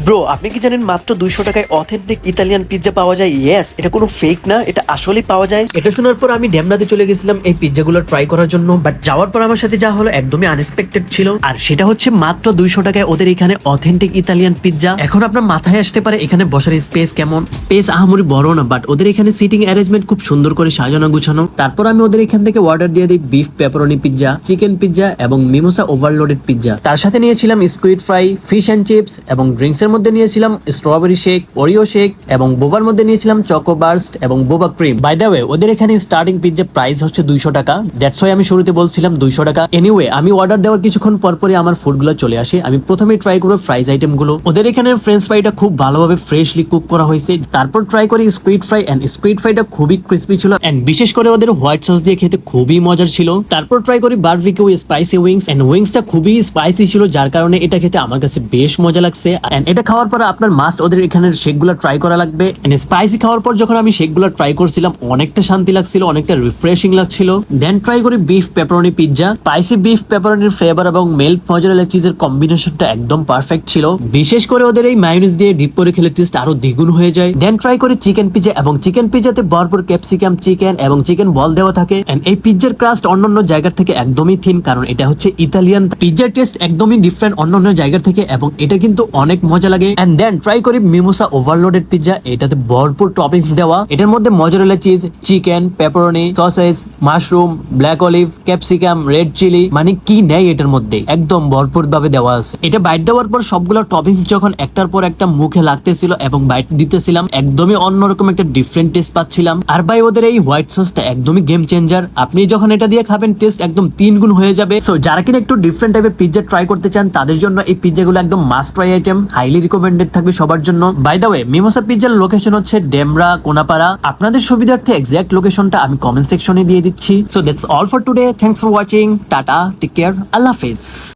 Bro, আপনি কি জানেন মাত্র 200 টাকায় অথেন্টিক ইতালিয়ান পিৎজা পাওয়া যায়? ইয়েস, এটা কোনো ফেক না, এটা আসলেই পাওয়া যায়। এটা শোনার পর আমি ডেমরাতে চলে গেছিলাম এই পিৎজাগুলো ট্রাই করার জন্য, বাট যাওয়ার পর আমার সাথে যা হলো একদমই আনএক্সপেক্টেড ছিল। আর সেটা হচ্ছে মাত্র 200 টাকায় ওদের এখানে অথেন্টিক ইতালিয়ান পিৎজা। এখন আপনার মাথায় আসতে পারে এখানে বসার স্পেস কেমন। স্পেস আহামরি বড় না, বাট ওদের এখানে সিটিং অ্যারেঞ্জমেন্ট খুব সুন্দর করে সাজানো গুছানো। তারপর আমি ওদের এখান থেকে অর্ডার দিয়ে দিই beef pepperoni pizza, chicken pizza এবং মিমোসা ওভারলোডেড পিৎজা। তার সাথে নিয়েছিলাম squid fry, fish and chips এবং ড্রিঙ্কস এর মধ্যে নিয়েছিলাম স্ট্রবেরি শেক, ওরিও শেক এবং বোবার মধ্যে নিয়েছিলাম চকো বার্স্ট এবং বোবা ক্রিম। বাই দ্য ওয়ে, ওদের এখানে স্টার্টিং পিৎজা প্রাইস হচ্ছে 200 টাকা। দ্যাটস ওয়াই আমি শুরুতে বলছিলাম 200 টাকা। এনিওয়ে, আমি অর্ডার দেওয়ার কিছুক্ষণ পরপরই আমার ফুডগুলো চলে আসে। আমি প্রথমেই ট্রাই করবো ফ্রাইজ আইটেম গুলো। ওদের এখানে ফ্রেঞ্চ ফ্রাইটা খুব ভালোভাবে ফ্রেশলি কুক করা হয়েছে। তারপর ট্রাই করি স্কুইড ফ্রাই, এন্ড স্কুইড ফ্রাইটা খুবই ক্রিস্পি ছিল, এন্ড বিশেষ করে ওদের হোয়াইট সস দিয়ে খেতে খুবই মজার ছিল। তারপর ট্রাই করি বারবিকিউ স্পাইসি উইংস, এন্ড উইংসটা খুবই স্পাইসি ছিল, যার কারণে এটা খেতে আমার কাছে বেশ মজা লাগছে। এন্ড এটা খাওয়ার পর আপনার মাস্ট ওদের এখানের শেকগুলো ট্রাই করা লাগবে। এন্ড স্পাইসি খাওয়ার পর যখন আমি শেকগুলো ট্রাই করছিলাম অনেকটা শান্তি লাগছিল, অনেকটা রিফ্রেশিং লাগছিল। দেন ট্রাই করি beef pepperoni pizza. Spicy beef পেপারনির ফ্লেভার এবং মেল্ট মজারেলা চিজের কম্বিনেশনটা একদম পারফেক্ট ছিল। বিশেষ করে ওদের এই মায়োনিজ দিয়ে ডিপ করে খেলে টেস্ট আরো দ্বিগুণ হয়ে যায়। দেন ট্রাই করি চিকেন পিৎজা, এবং চিকেন পিৎজাতে ভরপুর ক্যাপসিকাম, চিকেন এবং চিকেন বল দেওয়া থাকে। এন্ড এই পিৎজার ক্রাস্ট অন্যান্য জায়গার থেকে একদমই থিন, কারণ এটা হচ্ছে ইতালিয়ান। পিৎজার টেস্ট একদমই ডিফারেন্ট অন্যান্য জায়গা থেকে, এবং এটা কিন্তু অনেক মজা লাগে। এন্ড দেন ট্রাই করি মিমোসা ওভারলোডেড পিৎজা। এটাতে ভরপুর টপিংস দেওয়া। এটার মধ্যে mozzarella cheese, chicken, pepperoni, sausage, mushroom, black olive, capsicum, red chilli, মানে কি নেই এটার মধ্যে, একদম ভরপুর ভাবে দেওয়া আছে। এটা বাইট দেওয়ার পর সবগুলো টপিংস যখন একটার পর একটা মুখে লাগতেছিল এবং বাইট দিতেছিলাম, একদমই অন্যরকম একটা ডিফারেন্ট টেস্ট পাচ্ছিলাম। আর ভাই, ওদের এই হোয়াইট সসটা একদমই গেম চেঞ্জার। আপনি যখন এটা দিয়ে খাবেন টেস্ট একদম 3 গুণ হয়ে যাবে। সো যারা কিনা একটু ডিফারেন্ট টাইপের পিৎজা ট্রাই করতে চান তাদের জন্য এই পিৎজাগুলো একদম must try item, highly recommended থাকবে সবার জন্য। বাই দ্য ওয়ে, মিমোসা পিৎজার লোকেশন হচ্ছে ডেমরা, কোনাপাড়া। আপনাদের সুবিধার্থে এক্সাক্ট লোকেশনটা আমি কমেন্ট সেকশনে দিয়ে দিচ্ছি। So that's all for today. Thanks for watching. Tata, take care, আল্লাহ হাফেজ।